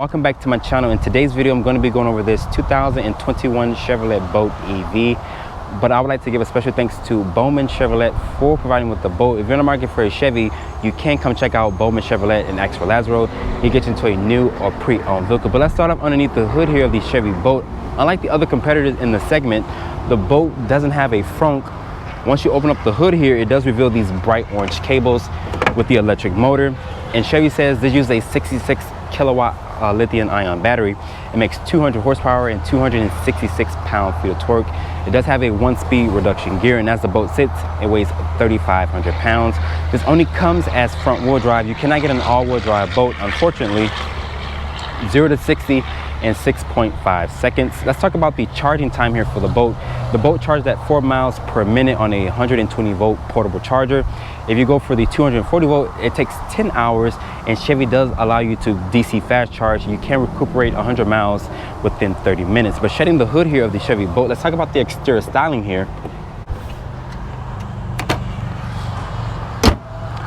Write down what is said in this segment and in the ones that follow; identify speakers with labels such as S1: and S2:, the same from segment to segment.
S1: Welcome back to my channel. In today's video, I'm going to be going over this 2021 Chevrolet Bolt EV. But I would like to give a special thanks to Bomnin Chevrolet for providing with the Bolt. If you're in the market for a Chevy, you can come check out Bomnin Chevrolet and ask for Lazaro. You get into a new or pre-owned vehicle. But let's start off underneath the hood here of the Chevy Bolt. Unlike the other competitors in the segment, the Bolt doesn't have a frunk. Once you open up the hood here, it does reveal these bright orange cables with the electric motor. And Chevy says they use a 66 kilowatt lithium-ion battery. It makes 200 horsepower and 266 pound-feet of torque. It does have a 1-speed reduction gear, and as the Bolt sits, it weighs 3,500 pounds. This only comes as front-wheel drive. You cannot get an all-wheel drive Bolt, unfortunately. 0 to 60 in 6.5 seconds. Let's talk about the charging time here for the Bolt. The Bolt charges at 4 miles per minute on a 120 volt portable charger. If you go for the 240 volt, it takes 10 hours, and Chevy does allow you to DC fast charge. You can recuperate 100 miles within 30 minutes. But shedding the hood here of the Chevy Bolt, let's talk about the exterior styling here.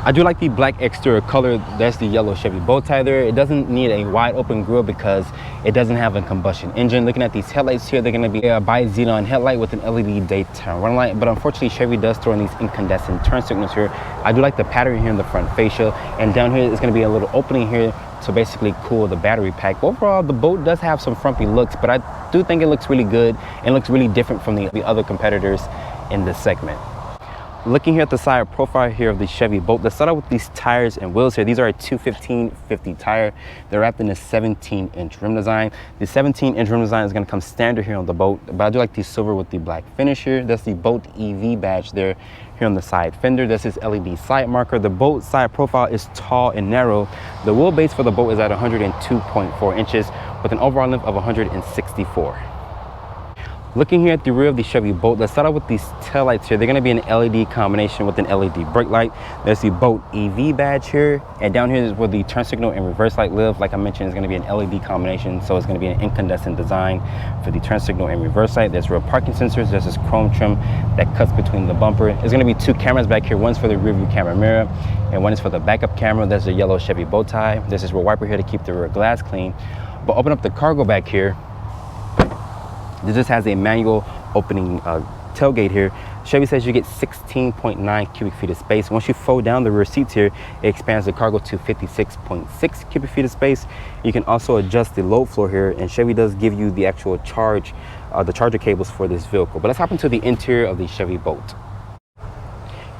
S1: I do like the black exterior color. That's the yellow Chevy bow tie there. It doesn't need a wide open grille because it doesn't have a combustion engine. Looking at these headlights here, they're going to be a bi-xenon headlight with an LED daytime running light. But unfortunately, Chevy does throw in these incandescent turn signals here. I do like the pattern here in the front fascia. And down here is going to be a little opening here to basically cool the battery pack. But overall, the Bolt does have some frumpy looks, but I do think it looks really good and looks really different from the other competitors in this segment. Looking here at the side profile here of the Chevy Bolt, let's start out with these tires and wheels here. These are a 215/50 tire. They're wrapped in a 17-inch rim design. The 17-inch rim design is going to come standard here on the Bolt, but I do like the silver with the black finish here. That's the Bolt EV badge there here on the side fender. That's his LED side marker. The Bolt side profile is tall and narrow. The wheelbase for the Bolt is at 102.4 inches with an overall length of 164. Looking here at the rear of the Chevy Bolt, let's start out with these taillights here. They're going to be an LED combination with an LED brake light. There's the Bolt EV badge here, and down here is where the turn signal and reverse light live. Like I mentioned, it's going to be an LED combination, so it's going to be an incandescent design for the turn signal and reverse light. There's rear parking sensors. There's this chrome trim that cuts between the bumper. There's going to be 2 cameras back here. One's for the rear view camera mirror, and one is for the backup camera. There's the yellow Chevy bow tie. There's this rear wiper here to keep the rear glass clean. But open up the cargo back here. This just has a manual opening tailgate here. Chevy says you get 16.9 cubic feet of space. Once you fold down the rear seats here, it expands the cargo to 56.6 cubic feet of space. You can also adjust the load floor here, and Chevy does give you the actual charge, the charger cables for this vehicle. But let's hop into the interior of the Chevy Bolt.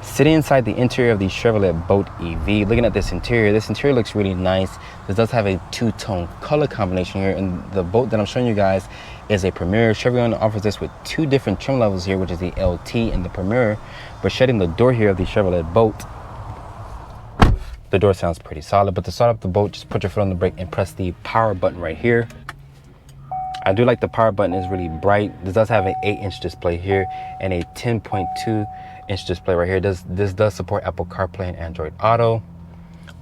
S1: Sitting inside the interior of the Chevrolet Bolt EV, looking at this interior looks really nice. This does have a 2-tone color combination here, and the Bolt that I'm showing you guys is a Premier. Chevy offers this with 2 different trim levels here, which is the LT and the Premier. But shedding the door here of the Chevrolet Bolt, the door sounds pretty solid. But to start up the Bolt, just put your foot on the brake and press the power button right here. I do like the power button, is really bright. This does have an 8-inch display here and a 10.2-inch display right here. This does support Apple CarPlay and Android Auto.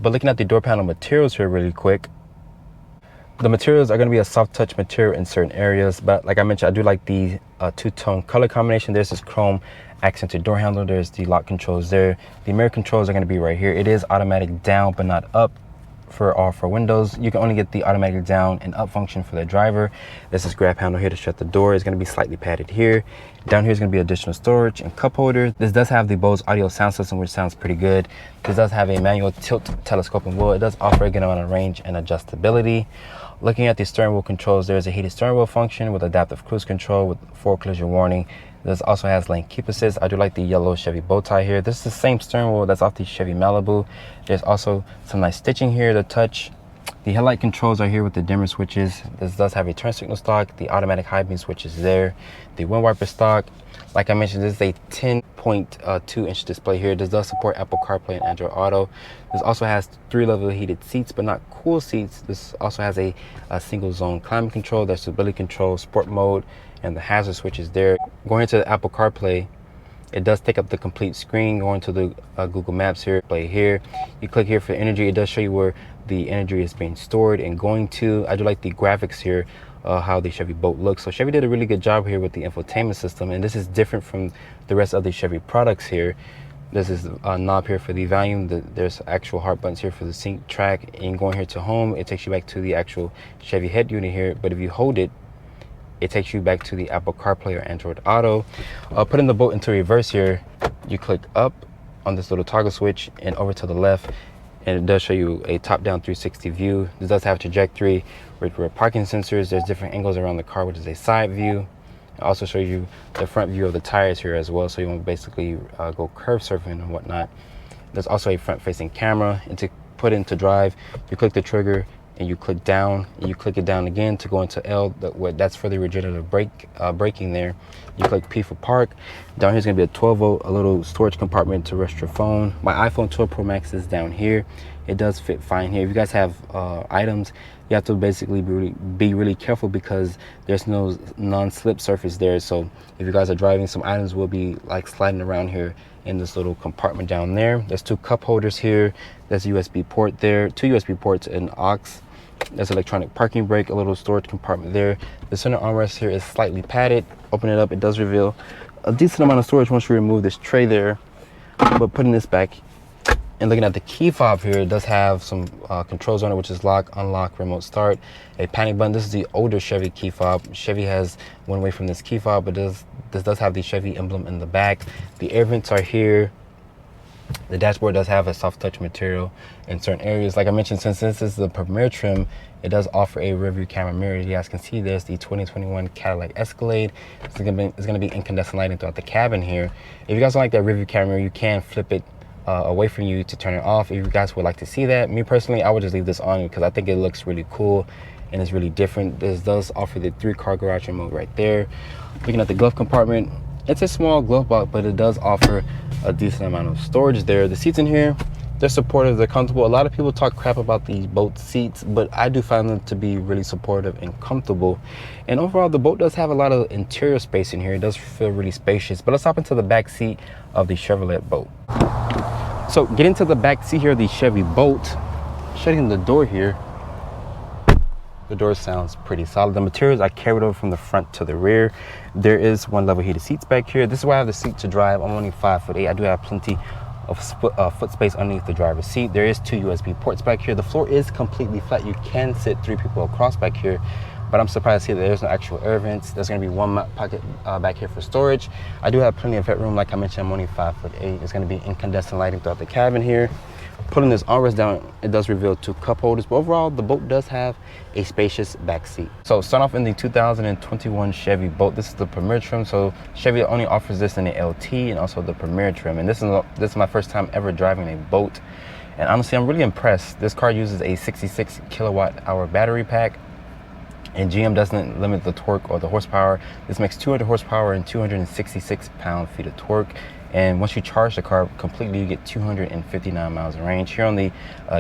S1: But looking at the door panel materials here really quick, the materials are going to be a soft touch material in certain areas, but like I mentioned, I do like the 2-tone color combination. There's this chrome accented door handle. There's the lock controls there. The mirror controls are going to be right here. It is automatic down but not up for all 4 windows. You can only get the automatic down and up function for the driver. There's this grab handle here to shut the door. It's going to be slightly padded here. Down here is going to be additional storage and cup holder. This does have the Bose audio sound system, which sounds pretty good. This does have a manual tilt telescoping wheel. It does offer a good amount of range and adjustability. Looking at the steering wheel controls, there's a heated steering wheel function with adaptive cruise control with forward collision warning. This also has lane keep assist. I do like the yellow Chevy bow tie here. This is the same steering wheel that's off the Chevy Malibu. There's also some nice stitching here to touch. The headlight controls are here with the dimmer switches. This does have a turn signal stock. The automatic high beam switch is there. The wind wiper stock. Like I mentioned, this is a 10.2-inch display here. This does support Apple CarPlay and Android Auto. This also has 3-level heated seats, but not cool seats. This also has a single zone climate control, there's stability control, sport mode, and the hazard switch is there. Going into the Apple CarPlay, it does take up the complete screen. Going to the Google Maps here, play here. You click here for energy. It does show you where the energy is being stored and going to. I do like the graphics here, how the Chevy Bolt looks. So Chevy did a really good job here with the infotainment system, and this is different from the rest of the Chevy products here. This is a knob here for the volume. There's actual hard buttons here for the sync track. And going here to home, it takes you back to the actual Chevy head unit here. But if you hold it, it takes you back to the Apple CarPlay or Android Auto. Putting the boat into reverse here, you click up on this little toggle switch and over to the left, and it does show you a top-down 360 view. This does have trajectory, rear parking sensors. There's different angles around the car, which is a side view. It also shows you the front view of the tires here as well, so you won't basically go curve surfing and whatnot. There's also a front-facing camera, and to put into drive, you click the trigger and you click down, and you click it down again to go into L. That's for the regenerative braking there. You click P for park. Down here is going to be a 12-volt, a little storage compartment to rest your phone. My iPhone 12 Pro Max is down here. It does fit fine here. If you guys have items, you have to basically be really careful because there's no non-slip surface there. So if you guys are driving, some items will be like sliding around here in this little compartment down there. There's 2 cup holders here. There's a USB port there, 2 USB ports and aux. There's electronic parking brake, a little storage compartment there. The center armrest here is slightly padded. Open it up, it does reveal a decent amount of storage once you remove this tray there. But putting this back and looking at the key fob here, it does have some controls on it, which is lock, unlock, remote start, a panic button. This is the older Chevy key fob. Chevy has went away from this key fob, but this does have the Chevy emblem in the back. The air vents are here. The dashboard does have a soft touch material in certain areas. Like I mentioned, since this is the Premier trim, it does offer a rear view camera mirror. You guys can see there's the 2021 Cadillac Escalade. It's gonna be incandescent lighting throughout the cabin here. If you guys don't like that rear view camera mirror, you can flip it away from you to turn it off. If you guys would like to see that, me personally, I would just leave this on because I think it looks really cool and it's really different. This does offer the 3-car garage remote right there. Looking at the glove compartment, it's a small glove box, but it does offer a decent amount of storage there. The seats in here, they're supportive, they're comfortable. A lot of people talk crap about these boat seats, but I do find them to be really supportive and comfortable. And overall, the boat does have a lot of interior space in here. It does feel really spacious. But let's hop into the back seat of the Chevrolet boat. So get into the back seat here of the Chevy boat. Shutting the door here, the door sounds pretty solid. The materials are carried over from the front to the rear. There is 1 level heated seats back here. This is why I have the seat to drive. I'm only 5'8". I do have plenty of foot space underneath the driver's seat. There is 2 USB ports back here. The floor is completely flat. You can sit 3 people across back here, but I'm surprised to see that there's no actual air vents. There's going to be 1 pocket back here for storage. I do have plenty of headroom. Like I mentioned, I'm only 5'8". It's going to be incandescent lighting throughout the cabin here. Putting this armrest down, it does reveal 2 cup holders, but overall the boat does have a spacious back seat. So start off in the 2021 Chevy boat. This is the Premier trim, so Chevy only offers this in the LT and also the Premier trim. And this is my first time ever driving a boat, and honestly I'm really impressed. This car uses a 66 kilowatt-hour battery pack, and GM doesn't limit the torque or the horsepower. This makes 200 horsepower and 266 pound-feet of torque. And once you charge the car completely, you get 259 miles in range. Here on the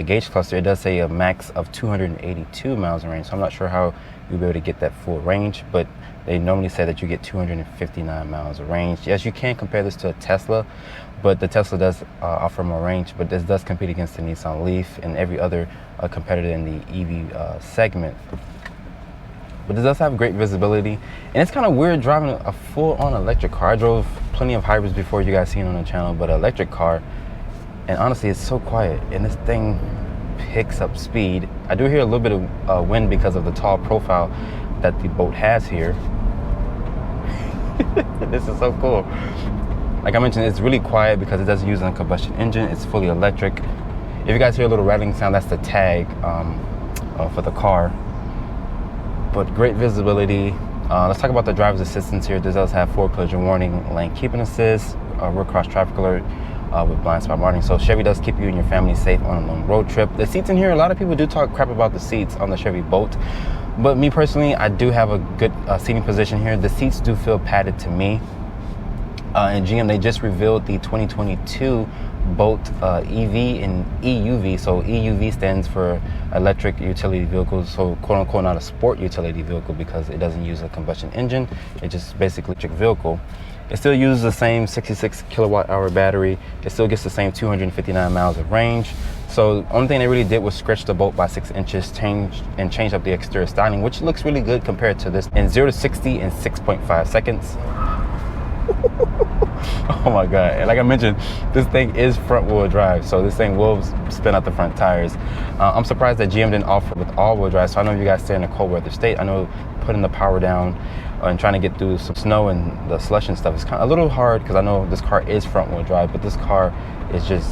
S1: gauge cluster, it does say a max of 282 miles in range. So I'm not sure how you'll be able to get that full range, but they normally say that you get 259 miles of range. Yes, you can compare this to a Tesla, but the Tesla does offer more range, but this does compete against the Nissan Leaf and every other competitor in the EV segment. But it does have great visibility, and it's kind of weird driving a full-on electric car. I drove plenty of hybrids before, you guys seen on the channel, but an electric car, and honestly it's so quiet, and this thing picks up speed. I do hear a little bit of wind because of the tall profile that the boat has here. This is so cool. Like I mentioned, it's really quiet because it doesn't use a combustion engine. It's fully electric. If you guys hear a little rattling sound, that's the tag for the car. But great visibility. Let's talk about the driver's assistance here. This does have forward collision warning, lane keeping assist, road cross traffic alert with blind spot monitoring. So Chevy does keep you and your family safe on a long road trip. The seats in here, a lot of people do talk crap about the seats on the Chevy boat, but me personally, I do have a good seating position here. The seats do feel padded to me. And GM, they just revealed the 2022 boat EV and EUV. So EUV stands for electric utility vehicles, so quote unquote not a sport utility vehicle because it doesn't use a combustion engine. It's just basically electric vehicle. It still uses the same 66 kilowatt-hour battery. It still gets the same 259 miles of range. So the only thing they really did was stretch the boat by 6 inches, change up the exterior styling, which looks really good compared to this. In 0 to 60 in 6.5 seconds. Oh my God. And like I mentioned, this thing is front wheel drive. So this thing will spin out the front tires. I'm surprised that GM didn't offer with all wheel drive. So I know you guys stay in a cold weather state. I know putting the power down and trying to get through some snow and the slush and stuff is kind of a little hard, because I know this car is front wheel drive, but this car is just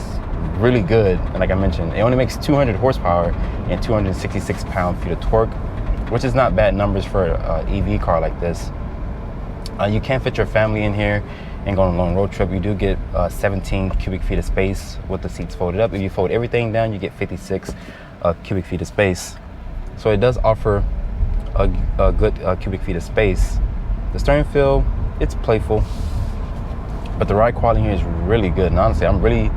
S1: really good. And like I mentioned, it only makes 200 horsepower and 266 pound-feet of torque, which is not bad numbers for an EV car like this. You can fit your family in here and go on a long road trip. You do get 17 cubic feet of space with the seats folded up. If you fold everything down, you get 56 cubic feet of space. So it does offer a good cubic feet of space. The steering feel, it's playful, but the ride quality here is really good. And honestly, I'm really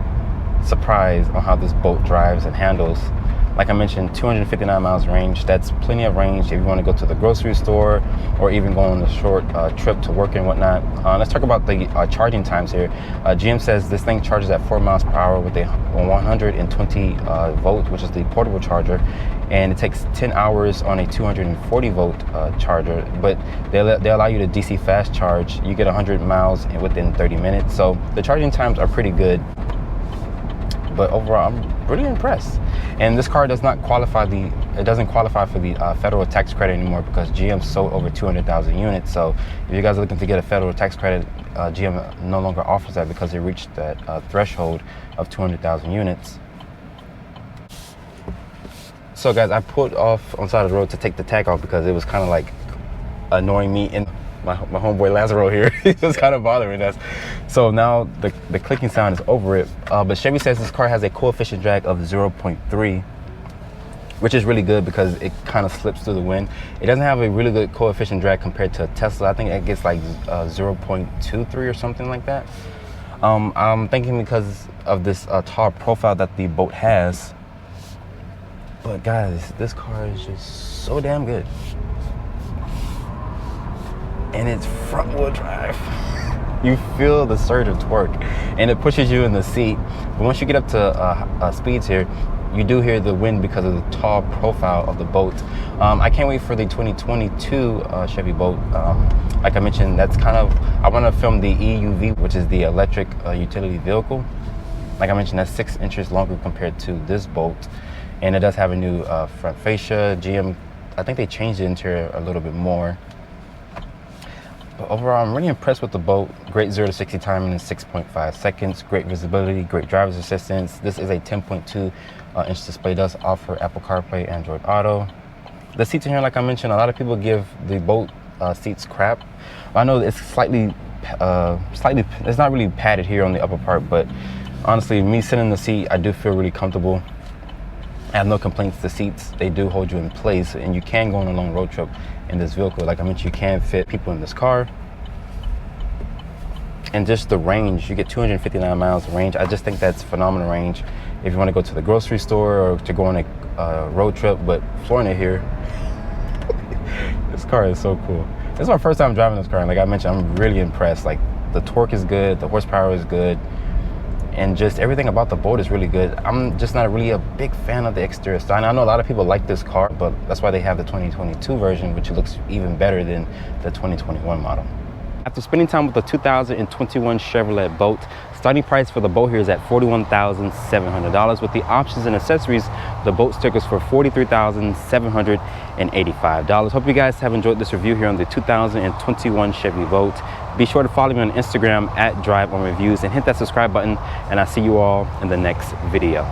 S1: surprised on how this boat drives and handles. Like I mentioned, 259 miles range. That's plenty of range if you want to go to the grocery store or even go on a short trip to work and whatnot. Let's talk about the charging times here. GM says this thing charges at 4 miles per hour with a 120 volt, which is the portable charger, and it takes 10 hours on a 240 volt charger, but they allow you to DC fast charge. You get 100 miles within 30 minutes. So the charging times are pretty good. But overall, I'm pretty impressed. And this car does not qualify doesn't qualify for the federal tax credit anymore, because GM sold over 200,000 units. So if you guys are looking to get a federal tax credit, GM no longer offers that because they reached that threshold of 200,000 units. So guys, I pulled off on the side of the road to take the tag off because it was kind of like annoying me, and my homeboy Lazaro here, he was kind of bothering us. So now the clicking sound is over it. But Chevy says this car has a coefficient drag of 0.3, which is really good because it kind of slips through the wind. It doesn't have a really good coefficient drag compared to a Tesla. I think it gets like 0.23 or something like that. I'm thinking because of this tall profile that the boat has. But guys, this car is just so damn good. And it's front wheel drive. You feel the surge of torque, and it pushes you in the seat. But once you get up to speeds here, you do hear the wind because of the tall profile of the boat. I can't wait for the 2022 Chevy boat. Like I mentioned, that's kind of, I want to film the EUV, which is the electric utility vehicle. Like I mentioned, that's 6 inches longer compared to this boat. And it does have a new front fascia. GM, I think they changed the interior a little bit more. But overall, I'm really impressed with the boat. Great 0 to 60 timing in 6.5 seconds. Great visibility, great driver's assistance. This is a 10.2 inch display. It does offer Apple CarPlay, Android Auto. The seats in here, like I mentioned, a lot of people give the boat seats crap. I know it's slightly, it's not really padded here on the upper part, but honestly, me sitting in the seat, I do feel really comfortable. I have no complaints. The seats, they do hold you in place, and you can go on a long road trip in this vehicle. Like I mentioned, you can fit people in this car. And just the range, you get 259 miles of range. I just think that's phenomenal range if you want to go to the grocery store or to go on a road trip. But Florida here, this car is so cool. This is my first time driving this car, and like I mentioned, I'm really impressed. Like, the torque is good, the horsepower is good, and just everything about the boat is really good. I'm just not really a big fan of the exterior style. I know a lot of people like this car, but that's why they have the 2022 version, which looks even better than the 2021 model. After spending time with the 2021 Chevrolet boat, starting price for the boat here is at $41,700. With the options and accessories, the boat stickers for $43,785. Hope you guys have enjoyed this review here on the 2021 Chevy boat. Be sure to follow me on Instagram at DriveOnReviews and hit that subscribe button, and I'll see you all in the next video.